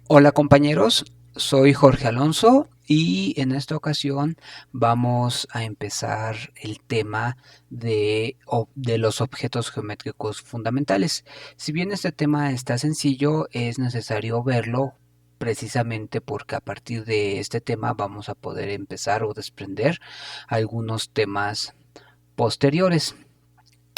Hola compañeros, soy Jorge Alonso y en esta ocasión vamos a empezar el tema de los objetos geométricos fundamentales. Si bien este tema está sencillo, es necesario verlo precisamente porque a partir de este tema vamos a poder empezar o desprender algunos temas posteriores.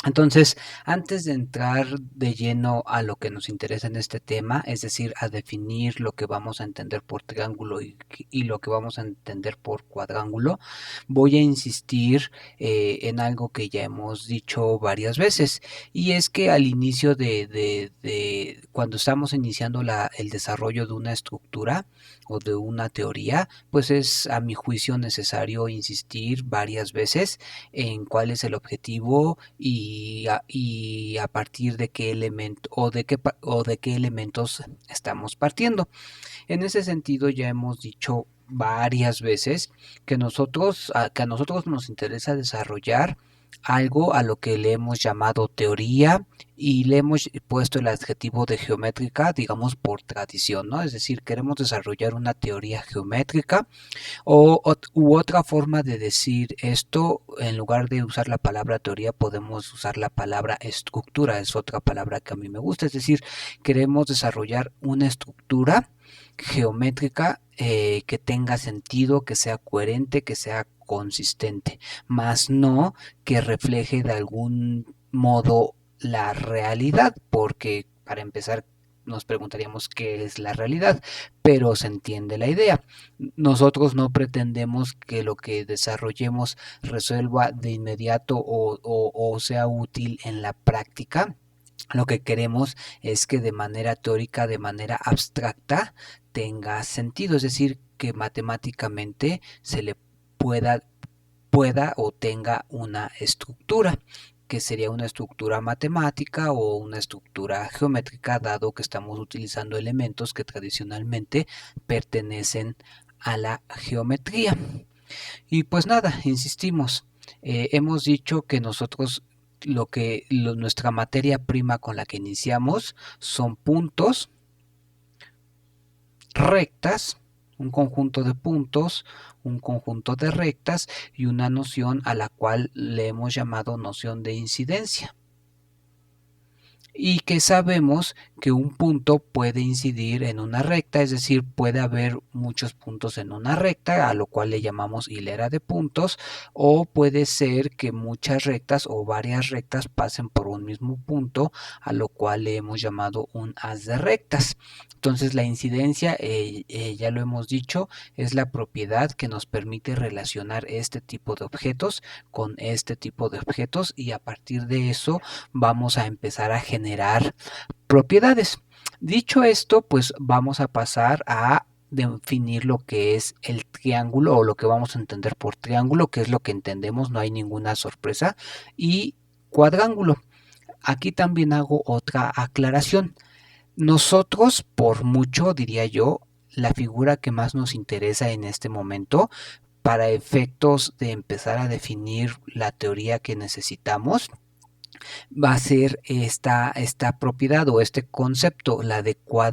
Entonces, antes de entrar de lleno a lo que nos interesa en este tema, es decir, a definir lo que vamos a entender por triángulo y lo que vamos a entender por cuadrángulo, voy a insistir en algo que ya hemos dicho varias veces, y es que al inicio de cuando estamos iniciando el desarrollo de una estructura o de una teoría, pues es a mi juicio necesario insistir varias veces en cuál es el objetivo y a partir de qué elemento o de qué elementos estamos partiendo. En ese sentido ya hemos dicho varias veces que a nosotros nos interesa desarrollar algo a lo que le hemos llamado teoría y le hemos puesto el adjetivo de geométrica, digamos por tradición, ¿no? Es decir, queremos desarrollar una teoría geométrica u otra forma de decir esto, en lugar de usar la palabra teoría, podemos usar la palabra estructura, es otra palabra que a mí me gusta, es decir, queremos desarrollar una estructura geométrica que tenga sentido, que sea coherente, que sea consistente, más no que refleje de algún modo la realidad, porque para empezar nos preguntaríamos qué es la realidad, pero se entiende la idea. Nosotros no pretendemos que lo que desarrollemos resuelva de inmediato o sea útil en la práctica. Lo que queremos es que de manera teórica, de manera abstracta, tenga sentido, es decir, que matemáticamente se le pueda, pueda o tenga una estructura, que sería una estructura matemática o una estructura geométrica, dado que estamos utilizando elementos que tradicionalmente pertenecen a la geometría. Y pues nada, insistimos, hemos dicho que nosotros nuestra materia prima con la que iniciamos son puntos, rectas, un conjunto de puntos, un conjunto de rectas y una noción a la cual le hemos llamado noción de incidencia. Y que sabemos que un punto puede incidir en una recta, es decir, puede haber muchos puntos en una recta, a lo cual le llamamos hilera de puntos, o puede ser que muchas rectas o varias rectas pasen por un mismo punto, a lo cual le hemos llamado un haz de rectas. Entonces la incidencia, ya lo hemos dicho, es la propiedad que nos permite relacionar este tipo de objetos con este tipo de objetos, y a partir de eso vamos a empezar a generar propiedades. Dicho esto, pues vamos a pasar a definir lo que es el triángulo o lo que vamos a entender por triángulo, que es lo que entendemos, no hay ninguna sorpresa, y cuadrángulo. Aquí también hago otra aclaración. Nosotros, por mucho, diría yo, la figura que más nos interesa en este momento, para efectos de empezar a definir la teoría que necesitamos, va a ser esta propiedad o este concepto,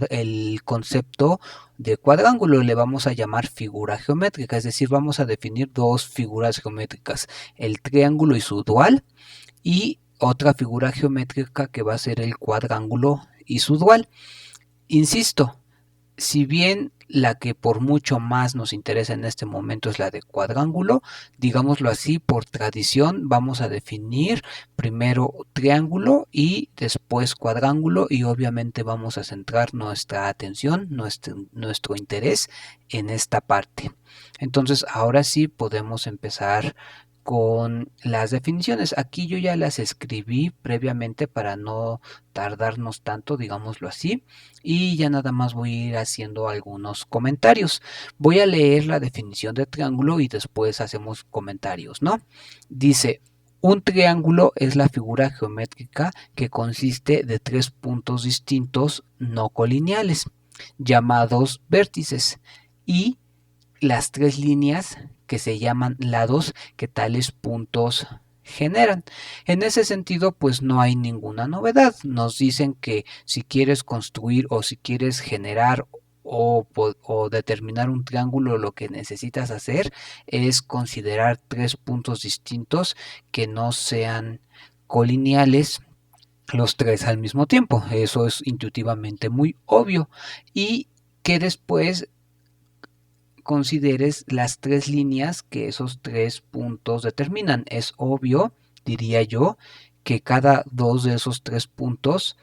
el concepto de cuadrángulo, le vamos a llamar figura geométrica, es decir, vamos a definir dos figuras geométricas, el triángulo y su dual, y otra figura geométrica que va a ser el cuadrángulo y su dual. Insisto, si bien la que por mucho más nos interesa en este momento es la de cuadrángulo, digámoslo así, por tradición vamos a definir primero triángulo y después cuadrángulo, y obviamente vamos a centrar nuestra atención, nuestro interés en esta parte. Entonces ahora sí podemos empezar con las definiciones. Aquí yo ya las escribí previamente para no tardarnos tanto, digámoslo así, y ya nada más voy a ir haciendo algunos comentarios. Voy a leer la definición de triángulo y después hacemos comentarios, ¿no? Dice: un triángulo es la figura geométrica que consiste de tres puntos distintos no colineales, llamados vértices, y las tres líneas que se llaman lados que tales puntos generan. En ese sentido, pues no hay ninguna novedad. Nos dicen que si quieres construir o si quieres generar o determinar un triángulo, lo que necesitas hacer es considerar tres puntos distintos que no sean colineales los tres al mismo tiempo. Eso es intuitivamente muy obvio. Y que después consideres las tres líneas que esos tres puntos determinan. Es obvio, diría yo, que cada dos de esos tres puntos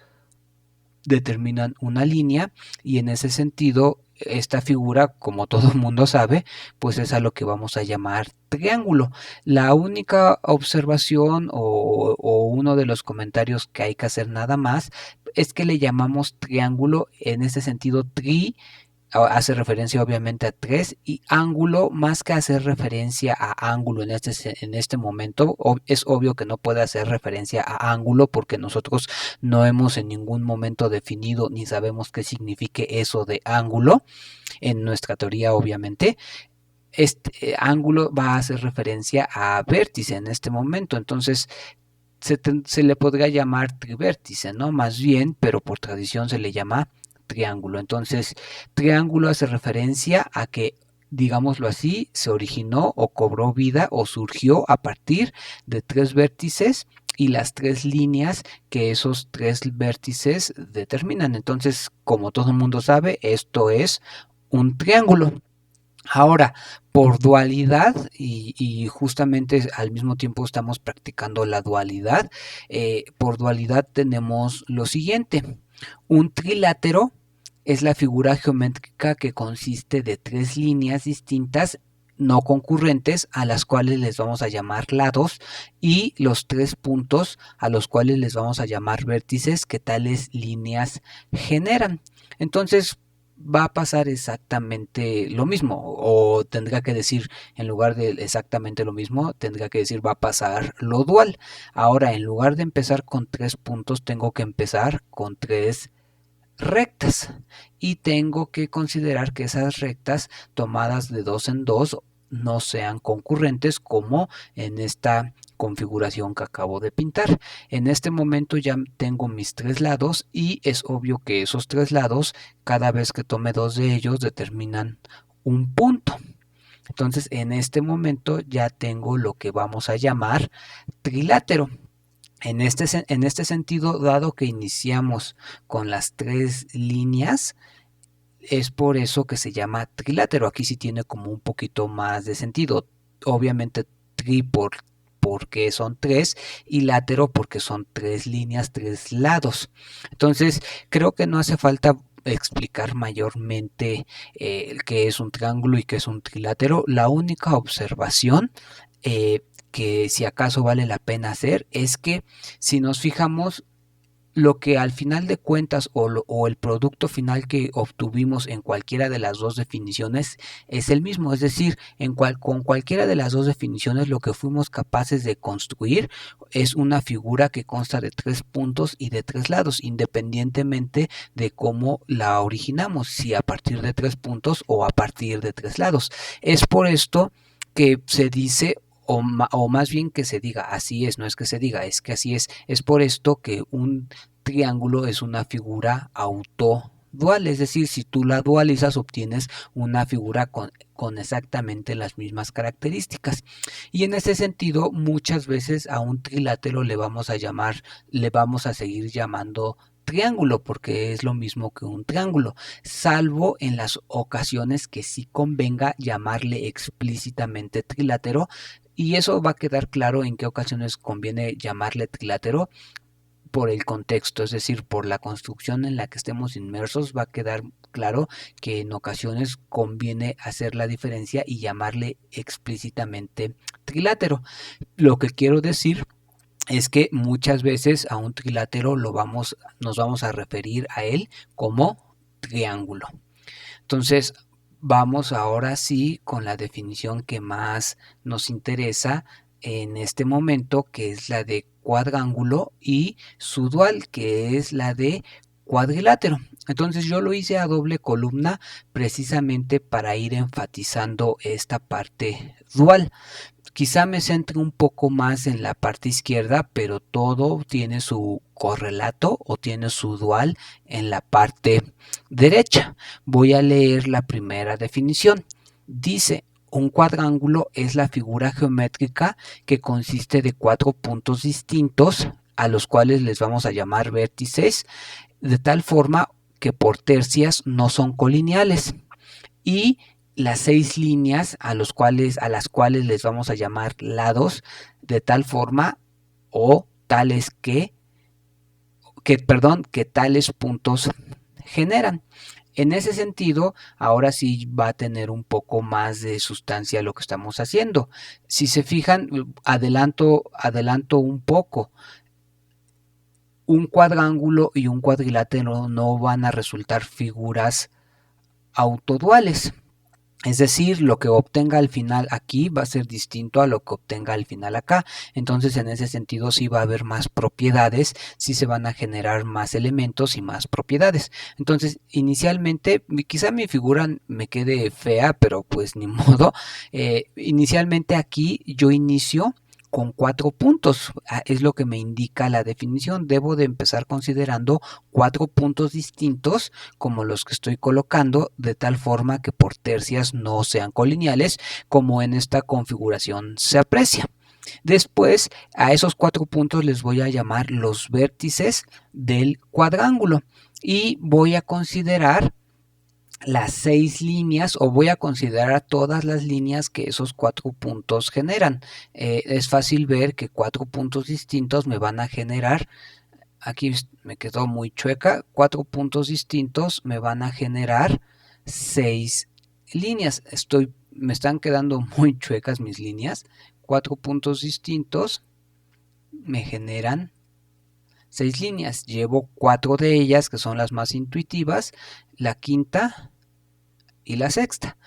determinan una línea, y en ese sentido esta figura, como todo el mundo sabe, pues es a lo que vamos a llamar triángulo. La única observación o uno de los comentarios que hay que hacer nada más es que le llamamos triángulo en ese sentido hace referencia obviamente a 3, y ángulo, más que hacer referencia a ángulo en este momento, es obvio que no puede hacer referencia a ángulo porque nosotros no hemos en ningún momento definido ni sabemos qué signifique eso de ángulo en nuestra teoría, obviamente. Este ángulo va a hacer referencia a vértice en este momento, entonces se le podría llamar trivértice, ¿no? Más bien, pero por tradición se le llama triángulo. Entonces, triángulo hace referencia a que, digámoslo así, se originó o cobró vida o surgió a partir de tres vértices y las tres líneas que esos tres vértices determinan. Entonces, como todo el mundo sabe, esto es un triángulo. Ahora, por dualidad, y justamente al mismo tiempo estamos practicando la dualidad, por dualidad tenemos lo siguiente. Un trilátero es la figura geométrica que consiste de tres líneas distintas no concurrentes a las cuales les vamos a llamar lados, y los tres puntos a los cuales les vamos a llamar vértices que tales líneas generan. Entonces, va a pasar exactamente lo mismo, o tendría que decir, en lugar de exactamente lo mismo, tendría que decir va a pasar lo dual. Ahora, en lugar de empezar con tres puntos, tengo que empezar con tres rectas, y tengo que considerar que esas rectas tomadas de dos en dos no sean concurrentes como en esta configuración que acabo de pintar. En este momento ya tengo mis tres lados, y es obvio que esos tres lados, cada vez que tome dos de ellos, determinan un punto. Entonces, en este momento ya tengo lo que vamos a llamar trilátero. En este sentido, dado que iniciamos con las tres líneas, es por eso que se llama trilátero. Aquí sí tiene como un poquito más de sentido. Obviamente porque son tres, y látero porque son tres líneas, tres lados. Entonces, creo que no hace falta explicar mayormente qué es un triángulo y qué es un trilátero. La única observación que si acaso vale la pena hacer es que, si nos fijamos, lo que al final de cuentas o el producto final que obtuvimos en cualquiera de las dos definiciones es el mismo. Es decir, con cualquiera de las dos definiciones lo que fuimos capaces de construir es una figura que consta de tres puntos y de tres lados, independientemente de cómo la originamos, si a partir de tres puntos o a partir de tres lados. Es por esto que se dice, o más bien que se diga, así es, no es que se diga, es que así es por esto que un triángulo es una figura autodual, es decir, si tú la dualizas obtienes una figura con exactamente las mismas características, y en ese sentido muchas veces a un trilátero le vamos a seguir llamando triángulo porque es lo mismo que un triángulo, salvo en las ocasiones que sí convenga llamarle explícitamente trilátero, y eso va a quedar claro en qué ocasiones conviene llamarle trilátero por el contexto, es decir, por la construcción en la que estemos inmersos. Va a quedar claro que en ocasiones conviene hacer la diferencia y llamarle explícitamente trilátero. Lo que quiero decir es que muchas veces a un trilátero nos vamos a referir a él como triángulo. Entonces, vamos ahora sí con la definición que más nos interesa en este momento, que es la de cuadrángulo, y su dual, que es la de cuadrilátero. Entonces yo lo hice a doble columna precisamente para ir enfatizando esta parte dual. Quizá me centre un poco más en la parte izquierda, pero todo tiene su correlato o tiene su dual en la parte derecha. Voy a leer la primera definición. Dice, un cuadrángulo es la figura geométrica que consiste de 4 puntos distintos, a los cuales les vamos a llamar vértices, de tal forma que por tercias no son colineales, y las 6 líneas a las cuales les vamos a llamar lados, de tal forma o tales que tales puntos generan. En ese sentido, ahora sí va a tener un poco más de sustancia lo que estamos haciendo. Si se fijan, adelanto un poco. Un cuadrángulo y un cuadrilátero no van a resultar figuras autoduales. Es decir, lo que obtenga al final aquí va a ser distinto a lo que obtenga al final acá. Entonces, en ese sentido, sí va a haber más propiedades, sí se van a generar más elementos y más propiedades. Entonces, inicialmente, quizá mi figura me quede fea, pero pues ni modo. Inicialmente aquí yo inicio con 4 puntos, es lo que me indica la definición. Debo de empezar considerando 4 puntos distintos como los que estoy colocando, de tal forma que por tercias no sean colineales, como en esta configuración se aprecia. Después, a esos 4 puntos les voy a llamar los vértices del cuadrángulo y voy a considerar las 6 líneas, o voy a considerar todas las líneas que esos 4 puntos generan. Es fácil ver que 4 puntos distintos me van a generar, aquí me quedó muy chueca, 4 puntos distintos me van a generar 6 líneas. Me están quedando muy chuecas mis líneas. 4 puntos distintos me generan 6 líneas. Llevo 4 de ellas, que son las más intuitivas, la quinta y la sexta.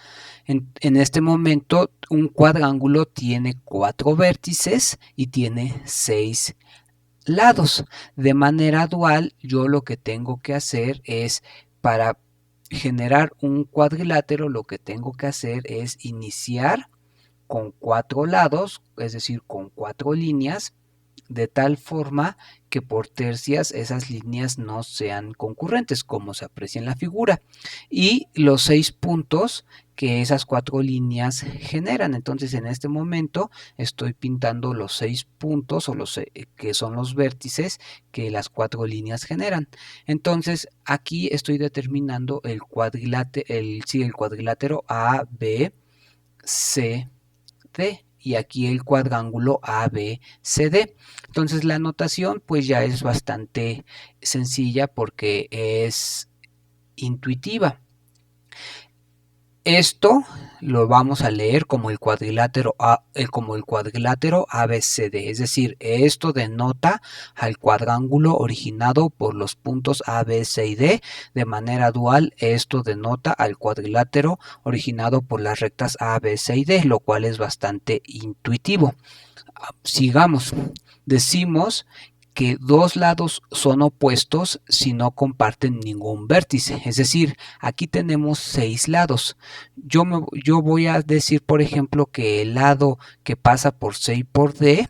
En este momento, un cuadrángulo tiene 4 vértices y tiene 6 lados. De manera dual, yo lo que tengo que hacer es, para generar un cuadrilátero, lo que tengo que hacer es iniciar con 4 lados, es decir, con 4 líneas, de tal forma que por tercias esas líneas no sean concurrentes, como se aprecia en la figura, y los 6 puntos que esas 4 líneas generan. Entonces, en este momento estoy pintando los 6 puntos, o que son los vértices que las 4 líneas generan. Entonces, aquí estoy determinando el cuadrilátero A, B, C, D, y aquí el cuadrángulo ABCD. Entonces la notación pues ya es bastante sencilla porque es intuitiva. Esto lo vamos a leer como el cuadrilátero ABCD, es decir, esto denota al cuadrángulo originado por los puntos A, B, C y D. De manera dual, esto denota al cuadrilátero originado por las rectas A, B, C y D, lo cual es bastante intuitivo. Sigamos. Decimos que dos lados son opuestos si no comparten ningún vértice. Es decir, aquí tenemos 6 lados. Yo voy a decir, por ejemplo, que el lado que pasa por C y por D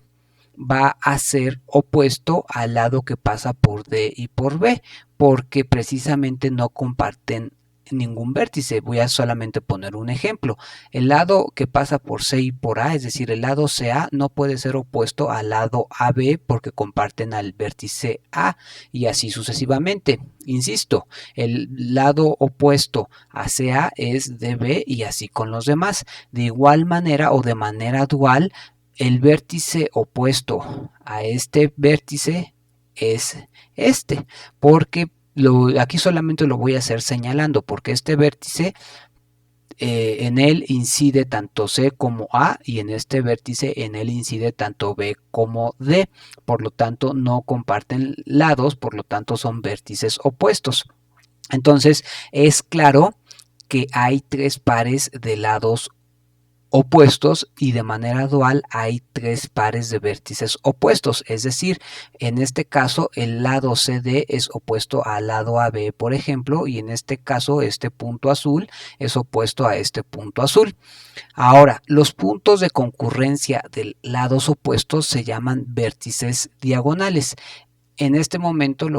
va a ser opuesto al lado que pasa por D y por B, porque precisamente no comparten ningún vértice. Voy a solamente poner un ejemplo. El lado que pasa por C y por A, es decir, el lado CA, no puede ser opuesto al lado AB porque comparten al vértice A, y así sucesivamente. Insisto, el lado opuesto a CA es DB, y así con los demás. De igual manera, o de manera dual, el vértice opuesto a este vértice es este, porque aquí solamente lo voy a hacer señalando, porque este vértice en él incide tanto C como A, y en este vértice en él incide tanto B como D. Por lo tanto, no comparten lados, por lo tanto son vértices opuestos. Entonces, es claro que hay 3 pares de lados opuestos y de manera dual hay 3 pares de vértices opuestos, es decir, en este caso el lado CD es opuesto al lado AB, por ejemplo, y en este caso este punto azul es opuesto a este punto azul. Ahora, los puntos de concurrencia de lados opuestos se llaman vértices diagonales. En este momento en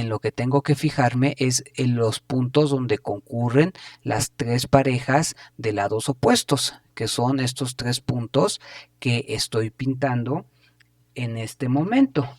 lo que tengo que fijarme es en los puntos donde concurren las 3 parejas de lados opuestos, que son estos 3 puntos que estoy pintando en este momento.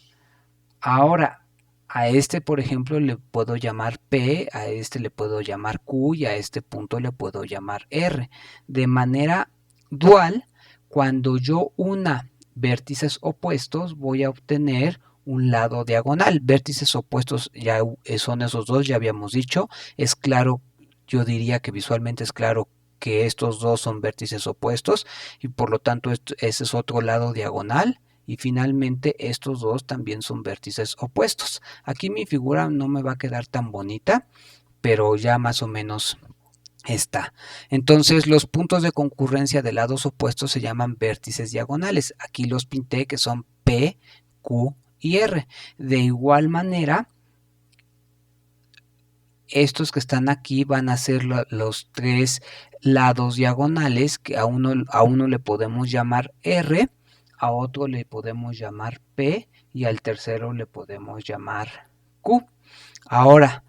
Ahora, a este, por ejemplo, le puedo llamar P, a este le puedo llamar Q y a este punto le puedo llamar R. De manera dual, cuando yo una vértices opuestos, voy a obtener un lado diagonal. Vértices opuestos ya son esos dos, ya habíamos dicho. Es claro, yo diría que visualmente es claro que estos dos son vértices opuestos y por lo tanto ese es otro lado diagonal. Y finalmente estos dos también son vértices opuestos. Aquí mi figura no me va a quedar tan bonita, pero ya más o menos está. Entonces los puntos de concurrencia de lados opuestos se llaman vértices diagonales. Aquí los pinté que son P, Q y R. De igual manera, estos que están aquí van a ser los 3 lados diagonales que a uno le podemos llamar R, a otro le podemos llamar P y al tercero le podemos llamar Q. Ahora,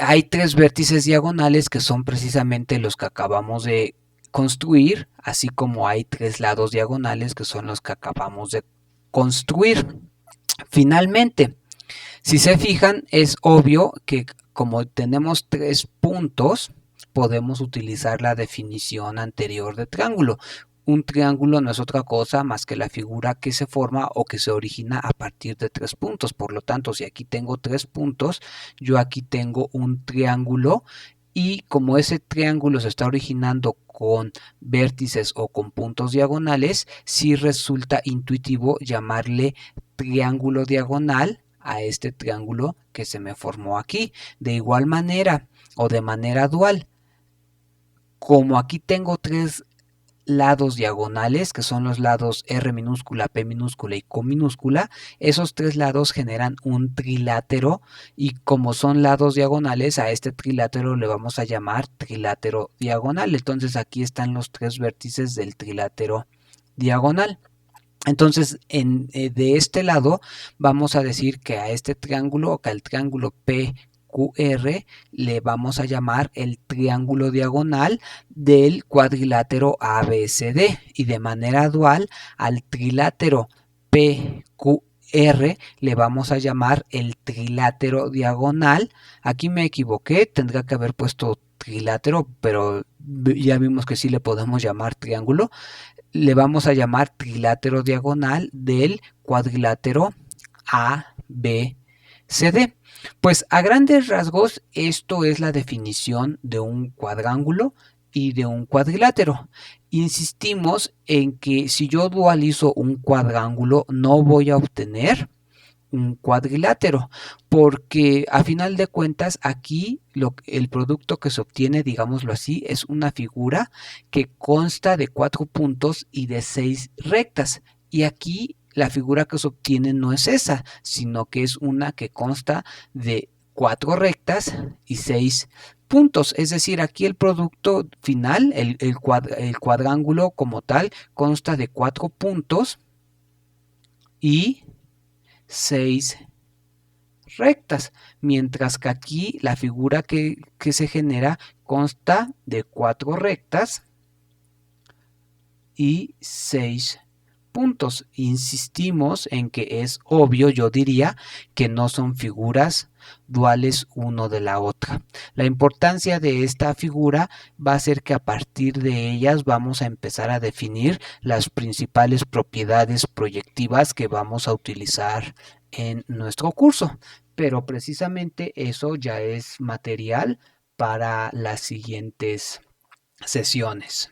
hay 3 vértices diagonales que son precisamente los que acabamos de construir, así como hay 3 lados diagonales que son los que acabamos de construir. Finalmente, si se fijan, es obvio que como tenemos 3 puntos, podemos utilizar la definición anterior de triángulo. Un triángulo no es otra cosa más que la figura que se forma o que se origina a partir de 3 puntos. Por lo tanto, si aquí tengo 3 puntos, yo aquí tengo un triángulo y como ese triángulo se está originando con vértices o con puntos diagonales, sí resulta intuitivo llamarle triángulo diagonal a este triángulo que se me formó aquí. De igual manera o de manera dual, como aquí tengo 3 lados diagonales, que son los lados R minúscula, P minúscula y Q minúscula, esos 3 lados generan un trilátero y como son lados diagonales, a este trilátero le vamos a llamar trilátero diagonal. Entonces aquí están los 3 vértices del trilátero diagonal. Entonces, de este lado vamos a decir que a este triángulo, que al triángulo PQR, le vamos a llamar el triángulo diagonal del cuadrilátero ABCD y de manera dual al trilátero PQR le vamos a llamar el trilátero diagonal. Aquí me equivoqué, tendría que haber puesto trilátero, pero ya vimos que sí le podemos llamar triángulo. Le vamos a llamar trilátero diagonal del cuadrilátero ABCD. Pues a grandes rasgos esto es la definición de un cuadrángulo y de un cuadrilátero. Insistimos en que si yo dualizo un cuadrángulo no voy a obtener un cuadrilátero, porque a final de cuentas aquí el producto que se obtiene, digámoslo así, es una figura que consta de 4 puntos y de 6 rectas. Y aquí la figura que se obtiene no es esa, sino que es una que consta de 4 rectas y 6 puntos. Es decir, aquí el producto final, el cuadrángulo como tal, consta de 4 puntos y 6 rectas, mientras que aquí la figura que se genera consta de 4 rectas y 6 puntos. Insistimos en que es obvio, yo diría, que no son figuras duales uno de la otra. La importancia de esta figura va a ser que a partir de ellas vamos a empezar a definir las principales propiedades proyectivas que vamos a utilizar en nuestro curso. Pero precisamente eso ya es material para las siguientes sesiones.